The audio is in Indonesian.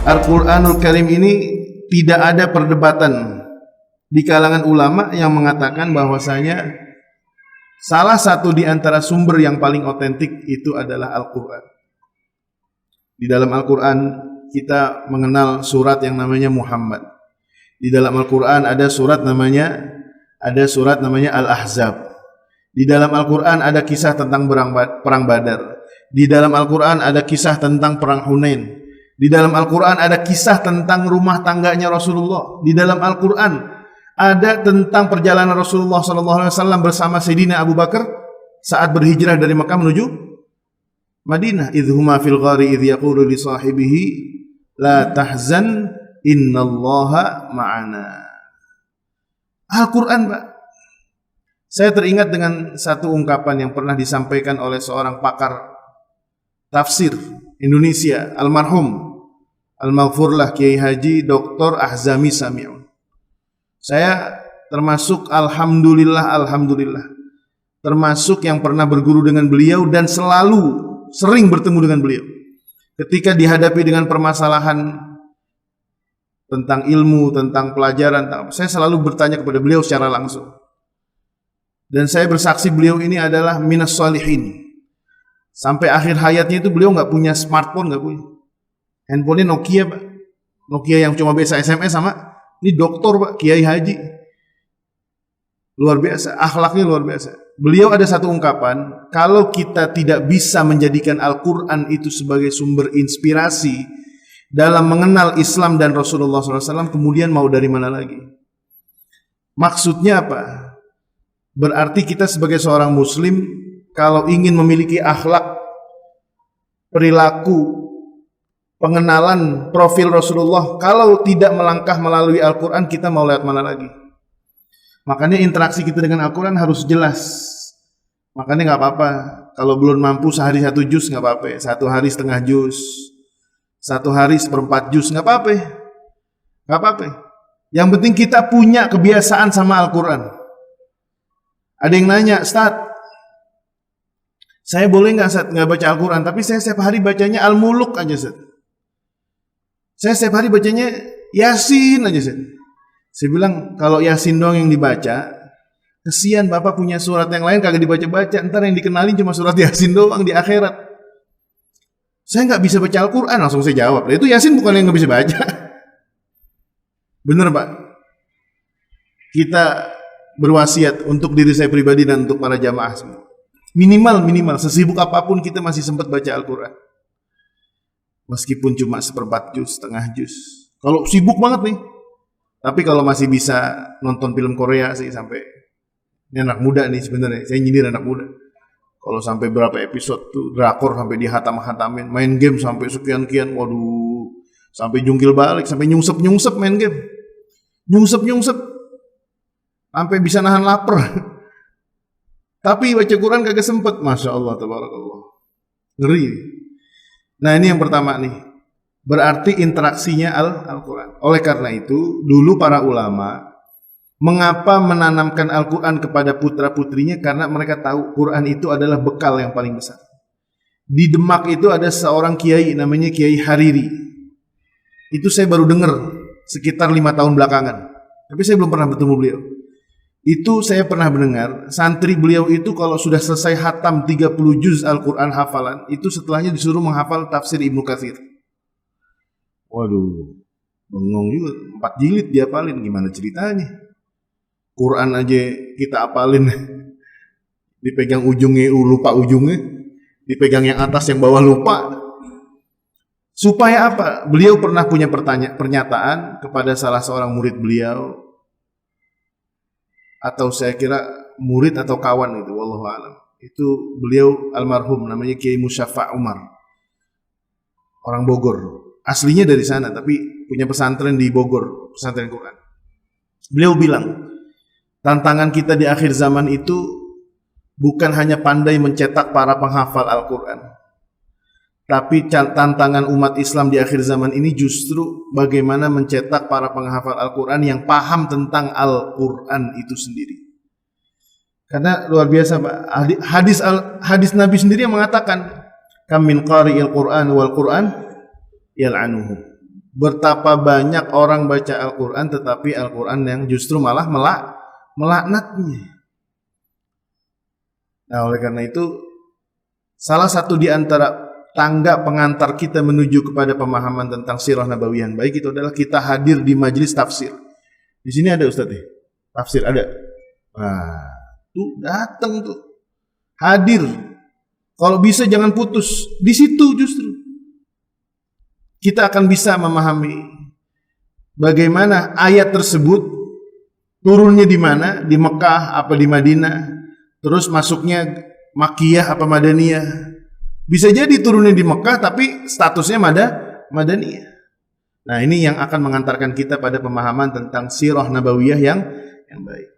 Al-Quranul Karim ini tidak ada perdebatan di kalangan ulama yang mengatakan bahwasanya salah satu di antara sumber yang paling otentik itu adalah Al-Quran. Di dalam Al-Quran kita mengenal surat yang namanya Muhammad. Di dalam Al-Quran ada surat namanya Al-Ahzab. Di dalam Al-Quran ada kisah tentang perang Badar. Di dalam Al-Quran ada kisah tentang perang Hunain. Di dalam Al-Quran ada kisah tentang rumah tangganya Rasulullah. Di dalam Al-Quran ada tentang perjalanan Rasulullah SAW bersama Sayyidina Abu Bakar saat berhijrah dari Makkah menuju Madinah. Idhuma fil ghari idh yaqulu li sahibihi la tahzan innallaha ma'ana. Al-Quran, Pak. Saya teringat dengan satu ungkapan yang pernah disampaikan oleh seorang pakar tafsir Indonesia, almarhum Al-Maghfurlah Kiai Haji Dr. Ahzami Sami'un. Saya termasuk alhamdulillah termasuk yang pernah berguru dengan beliau dan sering bertemu dengan beliau. Ketika dihadapi dengan permasalahan tentang ilmu, tentang pelajaran, saya selalu bertanya kepada beliau secara langsung. Dan saya bersaksi beliau ini adalah minas shalihin. Sampai akhir hayatnya itu beliau nggak punya smartphone, nggak punya. Handphonenya Nokia, Pak. Nokia yang cuma bisa SMS sama. Ini doktor, Pak, Kiai Haji. Luar biasa, akhlaknya luar biasa. Beliau ada satu ungkapan, kalau kita tidak bisa menjadikan Al-Quran itu sebagai sumber inspirasi dalam mengenal Islam dan Rasulullah SAW, kemudian mau dari mana lagi? Maksudnya apa? Berarti kita sebagai seorang muslim, kalau ingin memiliki akhlak, perilaku, pengenalan profil Rasulullah, kalau tidak melangkah melalui Al-Quran, kita mau lewat mana lagi? Makanya interaksi kita dengan Al-Quran harus jelas. Makanya gak apa-apa kalau belum mampu sehari 1 juz, gak apa-apa. 1 hari setengah juz, 1 hari 1/4 juz, gak apa-apa. Gak apa-apa. Yang penting kita punya kebiasaan sama Al-Quran. Ada yang nanya, Ustaz, saya boleh gak Ustaz gak baca Al-Quran? Tapi saya setiap hari bacanya Al-Muluk aja, Ustaz. Saya setiap hari bacanya Yasin aja, Ustaz. Saya bilang, kalau Yasin doang yang dibaca, kesian Bapak punya surat yang lain kagak dibaca-baca. Ntar yang dikenalin cuma surat Yasin doang di akhirat. Saya gak bisa baca Al-Quran. Langsung saya jawab, itu Yasin bukan yang gak bisa baca. Bener, Pak. Kita berwasiat untuk diri saya pribadi dan untuk para jamaah semua. Minimal sesibuk apapun kita masih sempat baca Al-Quran. Meskipun cuma 1/4 juz, setengah juz. Kalau sibuk banget nih. Tapi kalau masih bisa nonton film Korea sih sampai, ini anak muda nih sebenarnya, saya nyindir anak muda. Kalau sampai berapa episode tuh drakor sampai dihatam-hatamin, main game sampai sekian-kian, waduh, sampai jungkil balik, sampai nyungsep main game. Nyungsep sampai bisa nahan lapar. Tapi baca Quran kagak sempet. Masya Allah, tabarakallah. Ngeri. Nah ini yang pertama nih. Berarti interaksinya Al-Quran. Oleh karena itu, dulu para ulama mengapa menanamkan Al-Quran kepada putra-putrinya? Karena mereka tahu Quran itu adalah bekal yang paling besar. Di Demak itu ada seorang kiai namanya Kiai Hariri. Itu saya baru dengar sekitar 5 tahun belakangan. Tapi saya belum pernah bertemu beliau. Itu saya pernah mendengar santri beliau itu kalau sudah selesai hatam 30 juz Al-Quran hafalan, itu setelahnya disuruh menghafal tafsir Ibnu Katsir. Waduh, bengong juga, 4 jilid dihafalin, gimana ceritanya? Quran aja kita hafalin, dipegang ujungnya lupa ujungnya, dipegang yang atas yang bawah lupa. Supaya apa? Beliau pernah punya pernyataan kepada salah seorang murid beliau, atau saya kira murid atau kawan itu, wallahu a'lam. Itu beliau almarhum namanya Kiai Musyafa' Umar. Orang Bogor. Aslinya dari sana tapi punya pesantren di Bogor, pesantren Quran. Beliau bilang, tantangan kita di akhir zaman itu bukan hanya pandai mencetak para penghafal Al-Quran. Tapi tantangan umat Islam di akhir zaman ini justru bagaimana mencetak para penghafal Al-Quran yang paham tentang Al-Quran itu sendiri. Karena luar biasa, Pak. Hadis Nabi sendiri yang mengatakan, kam min qari'il Quran wal Quran yal'anuhu. Betapa banyak orang baca Al-Quran tetapi Al-Quran yang justru malah melaknatnya. Nah, oleh karena itu salah satu di antara tangga pengantar kita menuju kepada pemahaman tentang sirah nabawiyah yang baik itu adalah kita hadir di majelis tafsir. Di sini ada Ustaz ya? Tafsir ada. Nah, tuh datang tuh. Hadir. Kalau bisa jangan putus. Di situ justru kita akan bisa memahami bagaimana ayat tersebut turunnya di mana, di Mekah apa di Madinah, terus masuknya Makkiyah apa Madaniyah. Bisa jadi turunnya di Mekah tapi statusnya Madaniyah. Nah, ini yang akan mengantarkan kita pada pemahaman tentang sirah nabawiyah yang baik.